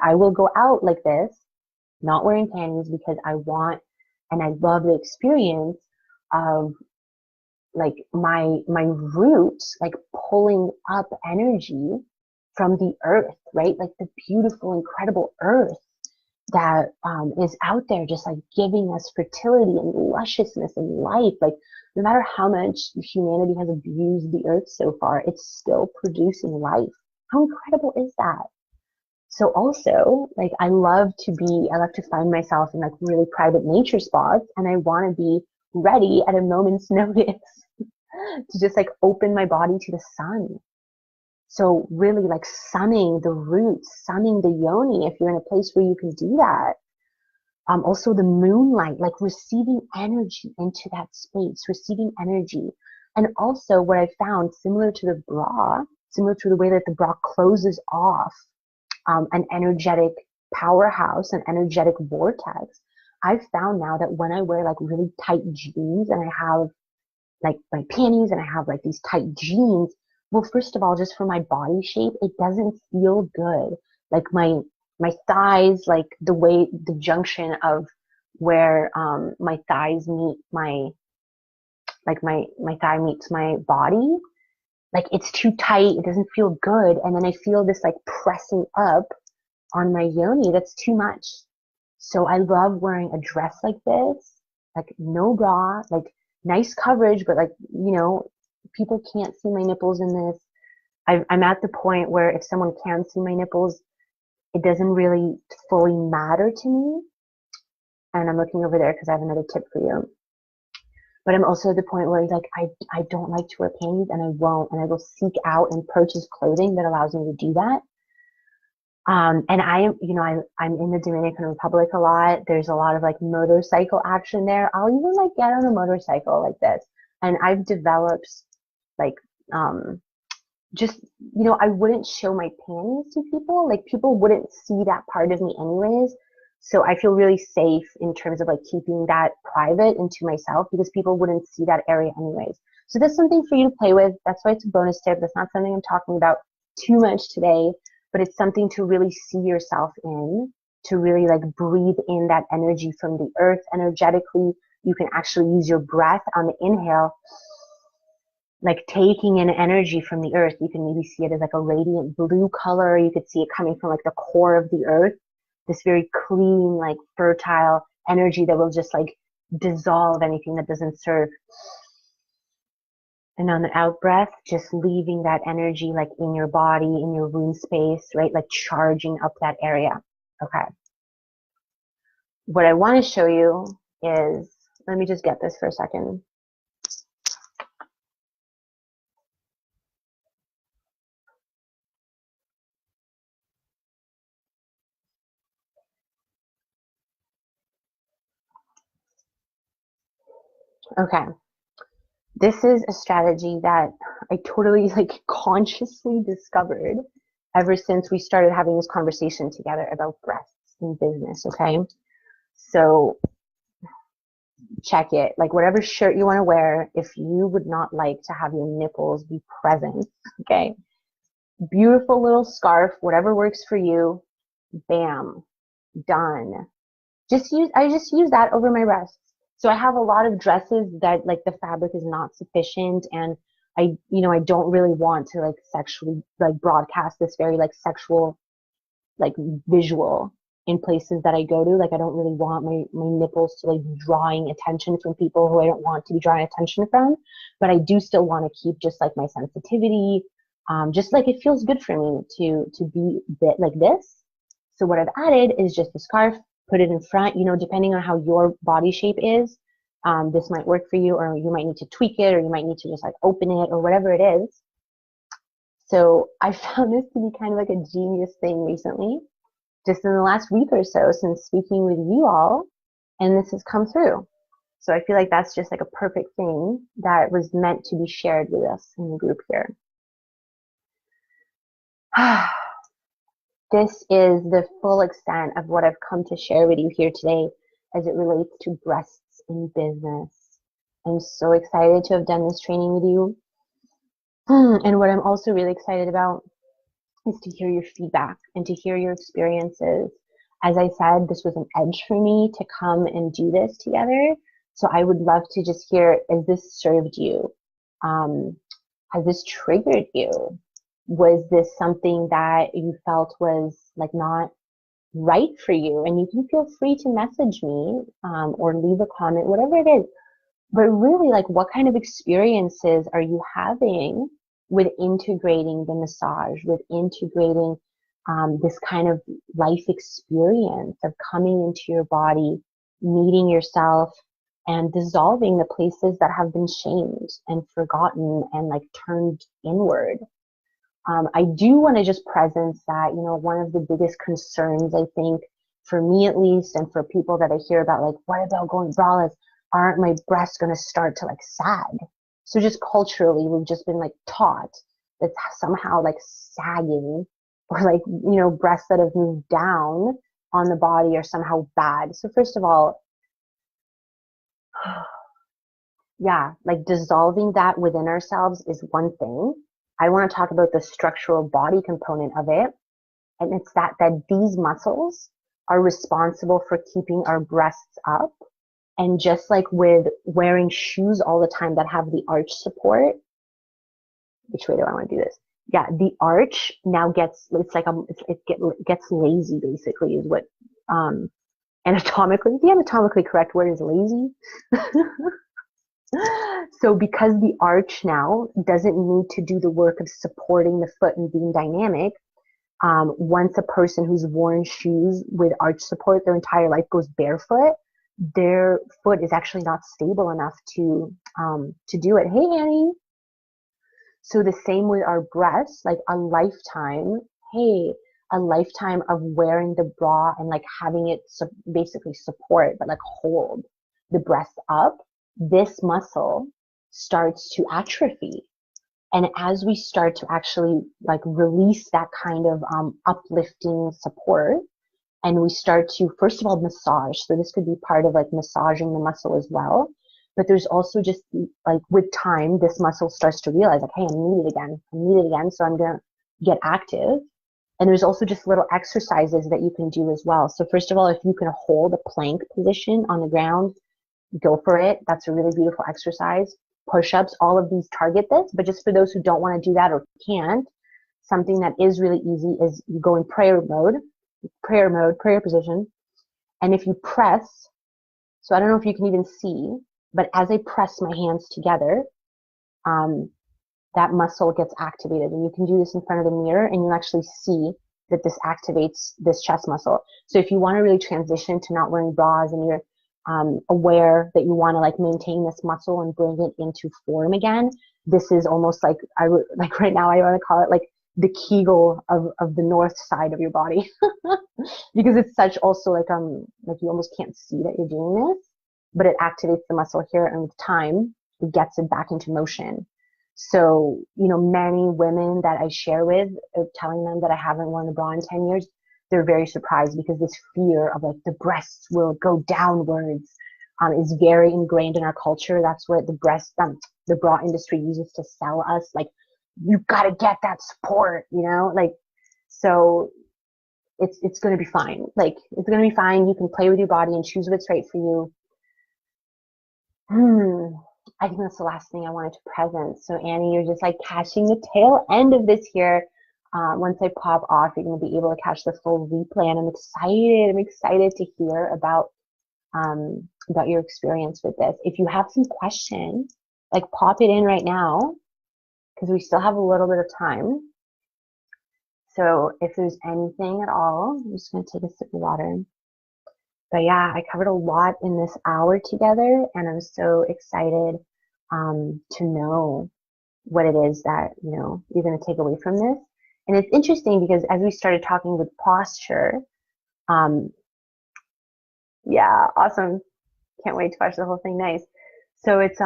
I will go out like this, not wearing panties because I want and I love the experience of like my roots, like pulling up energy from the earth, right? Like the beautiful, incredible earth that is out there, just like giving us fertility and lusciousness and life. Like no matter how much humanity has abused the earth so far, it's still producing life. How incredible is that? So also, like I love to find myself in like really private nature spots, and I want to be ready at a moment's notice to just like open my body to the sun. So really like sunning the roots, sunning the yoni if you're in a place where you can do that. Also the moonlight, like receiving energy into that space, receiving energy. And also what I found, similar to the bra, similar to the way that the bra closes off an energetic powerhouse, an energetic vortex, I've found now that when I wear like really tight jeans and I have like my panties and I have like these tight jeans, well, first of all, just for my body shape, it doesn't feel good. Like my thighs, like the way the junction of where my thighs meet my thigh meets my body, like it's too tight, it doesn't feel good. And then I feel this like pressing up on my yoni, that's too much. So I love wearing a dress like this, like no bra, like nice coverage, but like, you know, people can't see my nipples in this. I'm at the point where if someone can see my nipples, it doesn't really fully matter to me. And I'm looking over there because I have another tip for you. But I'm also at the point where like I don't like to wear panties, and I won't, and I will seek out and purchase clothing that allows me to do that. And I'm in the Dominican Republic a lot. There's a lot of like motorcycle action there. I'll even like get on a motorcycle like this. And I've developed like, just, you know, I wouldn't show my panties to people. Like people wouldn't see that part of me anyways. So I feel really safe in terms of like keeping that private and to myself, because people wouldn't see that area anyways. So that's something for you to play with. That's why it's a bonus tip. That's not something I'm talking about too much today, but it's something to really see yourself in, to really like breathe in that energy from the earth energetically. You can actually use your breath on the inhale, like taking in energy from the earth. You can maybe see it as like a radiant blue color. You could see it coming from like the core of the earth, this very clean, like fertile energy that will just like dissolve anything that doesn't serve. And on the out breath, just leaving that energy like in your body, in your womb space, right? Like charging up that area. Okay. What I want to show you is, let me just get this for a second. Okay. This is a strategy that I totally like consciously discovered ever since we started having this conversation together about breasts in business. Okay. So check it. Like whatever shirt you want to wear, if you would not like to have your nipples be present, okay. Beautiful little scarf, whatever works for you. Bam. Done. I just use that over my breasts. So I have a lot of dresses that like the fabric is not sufficient, and I don't really want to like sexually like broadcast this very like sexual like visual in places that I go to. Like I don't really want my nipples to like be drawing attention from people who I don't want to be drawing attention from, but I do still want to keep just like my sensitivity. Just like it feels good for me to be a bit like this. So what I've added is just a scarf, put it in front, you know, depending on how your body shape is, this might work for you, or you might need to tweak it, or you might need to just like open it, or whatever it is. So I found this to be kind of like a genius thing recently, just in the last week or so since speaking with you all, and this has come through. So I feel like that's just like a perfect thing that was meant to be shared with us in the group here. This is the full extent of what I've come to share with you here today as it relates to breasts in business. I'm so excited to have done this training with you. And what I'm also really excited about is to hear your feedback and to hear your experiences. As I said, this was an edge for me to come and do this together. So I would love to just hear, has this served you? Has this triggered you? Was this something that you felt was like not right for you? And you can feel free to message me, or leave a comment, whatever it is. But really, like, what kind of experiences are you having with integrating the massage, with integrating this kind of life experience of coming into your body, meeting yourself, and dissolving the places that have been shamed and forgotten and like turned inward? I do want to just presence that, one of the biggest concerns, I think, for me at least, and for people that I hear about, like, what about going braless? Aren't my breasts going to start to like sag? So just culturally, we've just been like taught that somehow like sagging or like, breasts that have moved down on the body are somehow bad. So first of all, yeah, like dissolving that within ourselves is one thing. I want to talk about the structural body component of it. And it's that these muscles are responsible for keeping our breasts up. And just like with wearing shoes all the time that have the arch support, which way do I want to do this? Yeah, the arch now it's like it gets lazy, basically, is what anatomically, the anatomically correct word is lazy. So because the arch now doesn't need to do the work of supporting the foot and being dynamic, once a person who's worn shoes with arch support their entire life goes barefoot, their foot is actually not stable enough to do it. Hey, Annie. So the same with our breasts, like a lifetime, hey, a lifetime of wearing the bra and like having it basically support, but like hold the breast up, this muscle starts to atrophy. And as we start to actually like release that kind of uplifting support, and we start to, first of all, massage. So this could be part of like massaging the muscle as well. But there's also just like with time, this muscle starts to realize like, hey, I'm needed again. I'm needed again. So I'm going to get active. And there's also just little exercises that you can do as well. So first of all, if you can hold a plank position on the ground, go for it. That's a really beautiful exercise. Push-ups, all of these target this. But just for those who don't want to do that or can't, something that is really easy is you go in prayer position. And if you press, so I don't know if you can even see, but as I press my hands together, that muscle gets activated. And you can do this in front of the mirror and you'll actually see that this activates this chest muscle. So if you want to really transition to not wearing bras and you're aware that you want to like maintain this muscle and bring it into form again, this is almost like like right now I want to call it like the Kegel of the north side of your body because it's such also like you almost can't see that you're doing this, but it activates the muscle here, and with time it gets it back into motion. So many women that I share with, telling them that I haven't worn a bra in 10 years, they're very surprised because this fear of like the breasts will go downwards is very ingrained in our culture. That's what the bra industry uses to sell us. Like, you gotta get that support, like, so it's going to be fine. Like, it's going to be fine. You can play with your body and choose what's right for you. I think that's the last thing I wanted to present. So Annie, you're just like catching the tail end of this here. Once I pop off, you're going to be able to catch the full replay, and I'm excited. I'm excited to hear about your experience with this. If you have some questions, like pop it in right now, because we still have a little bit of time. So if there's anything at all, I'm just going to take a sip of water. But yeah, I covered a lot in this hour together, and I'm so excited to know what it is that you're going to take away from this. And it's interesting because as we started talking with posture, yeah, awesome. Can't wait to watch the whole thing. Nice. So it's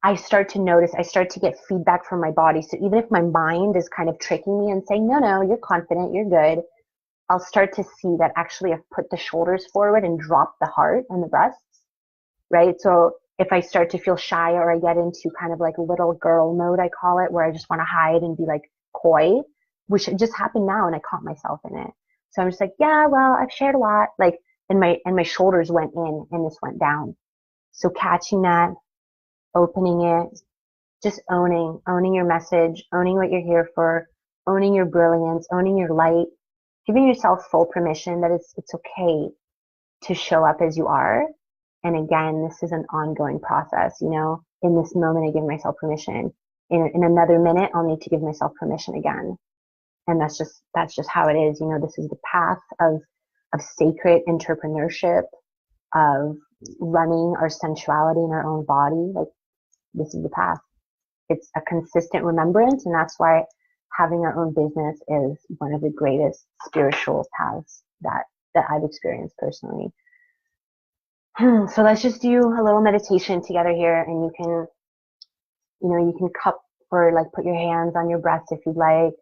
I start to get feedback from my body. So even if my mind is kind of tricking me and saying, no, you're confident, you're good, I'll start to see that actually I've put the shoulders forward and dropped the heart and the breasts, right? So if I start to feel shy or I get into kind of like little girl mode, I call it, where I just want to hide and be like coy, which just happened now, and I caught myself in it. So I'm just like, yeah, well, I've shared a lot, like, and my shoulders went in and this went down. So catching that, opening it, just owning your message, owning what you're here for, owning your brilliance, owning your light, giving yourself full permission that it's okay to show up as you are. And again, this is an ongoing process, you know, in this moment, I give myself permission. In another minute, I'll need to give myself permission again. And that's just how it is. You know, this is the path of sacred entrepreneurship, of running our sensuality in our own body. Like, this is the path. It's a consistent remembrance. And that's why having our own business is one of the greatest spiritual paths that I've experienced personally. So let's just do a little meditation together here, and you can cup or like put your hands on your breast if you'd like.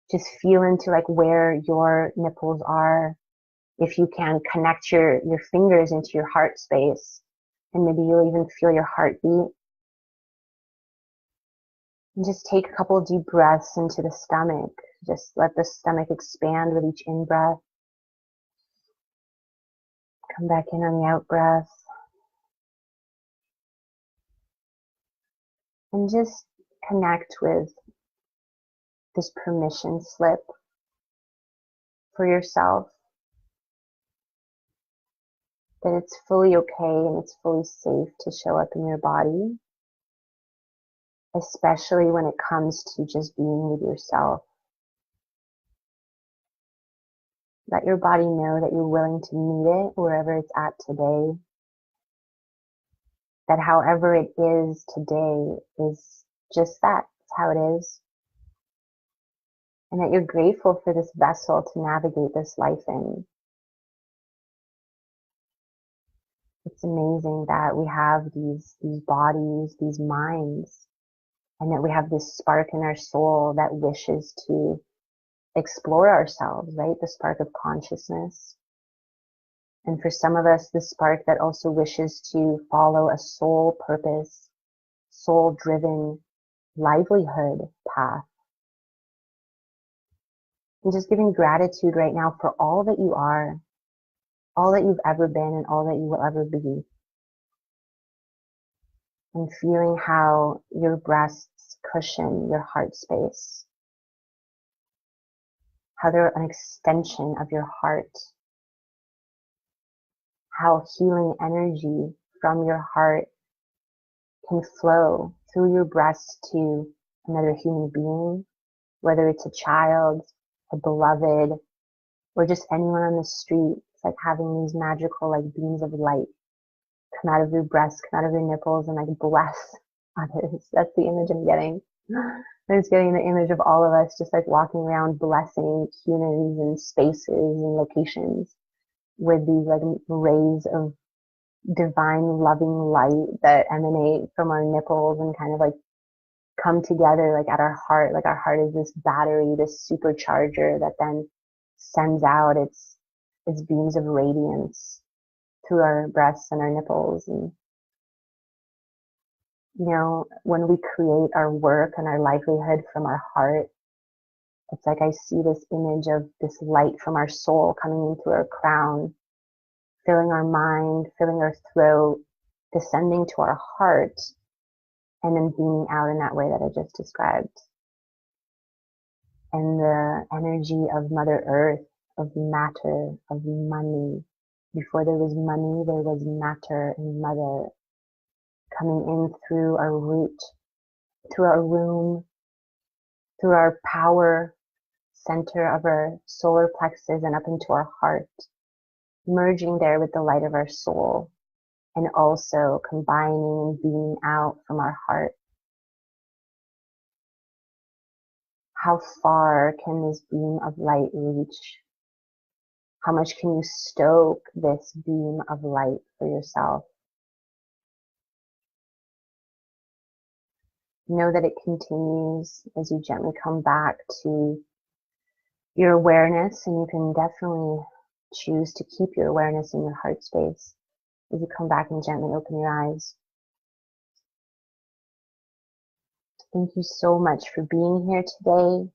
Just feel into like where your nipples are. If you can, connect your fingers into your heart space, and maybe you'll even feel your heartbeat. And just take a couple of deep breaths into the stomach. Just let the stomach expand with each in-breath. Come back in on the out-breath. And just connect with this permission slip for yourself that it's fully okay and it's fully safe to show up in your body, especially when it comes to just being with yourself. Let your body know that you're willing to meet it wherever it's at today, that however it is today is just that, it's how it is, and that you're grateful for this vessel to navigate this life in. It's amazing that we have these bodies, these minds, and that we have this spark in our soul that wishes to explore ourselves, right? The spark of consciousness. And for some of us, the spark that also wishes to follow a soul purpose, soul-driven livelihood path. And just giving gratitude right now for all that you are, all that you've ever been, and all that you will ever be. And feeling how your breasts cushion your heart space, how they're an extension of your heart, how healing energy from your heart can flow through your breasts to another human being, whether it's a child, a beloved, or just anyone on the street. It's like having these magical like beams of light come out of your breasts, come out of your nipples, and like bless others. That's the image I'm getting. I'm just getting the image of all of us just like walking around blessing humans and spaces and locations with these like rays of divine loving light that emanate from our nipples and kind of like come together like at our heart. Like our heart is this battery, this supercharger that then sends out its beams of radiance through our breasts and our nipples. And you know, when we create our work and our livelihood from our heart, it's like I see this image of this light from our soul coming in through our crown, filling our mind, filling our throat, descending to our heart, and then beaming out in that way that I just described. And the energy of Mother Earth, of matter, of money. Before there was money, there was matter and mother, coming in through our root, through our womb, through our power center of our solar plexus and up into our heart, merging there with the light of our soul, and also combining and beaming out from our heart. How far can this beam of light reach? How much can you stoke this beam of light for yourself? Know that it continues as you gently come back to your awareness, and you can definitely choose to keep your awareness in your heart space as you come back and gently open your eyes. Thank you so much for being here today.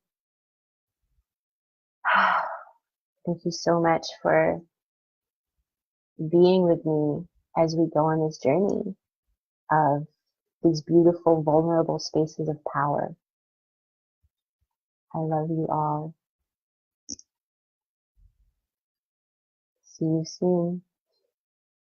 Thank you so much for being with me as we go on this journey of these beautiful, vulnerable spaces of power. I love you all. See you soon.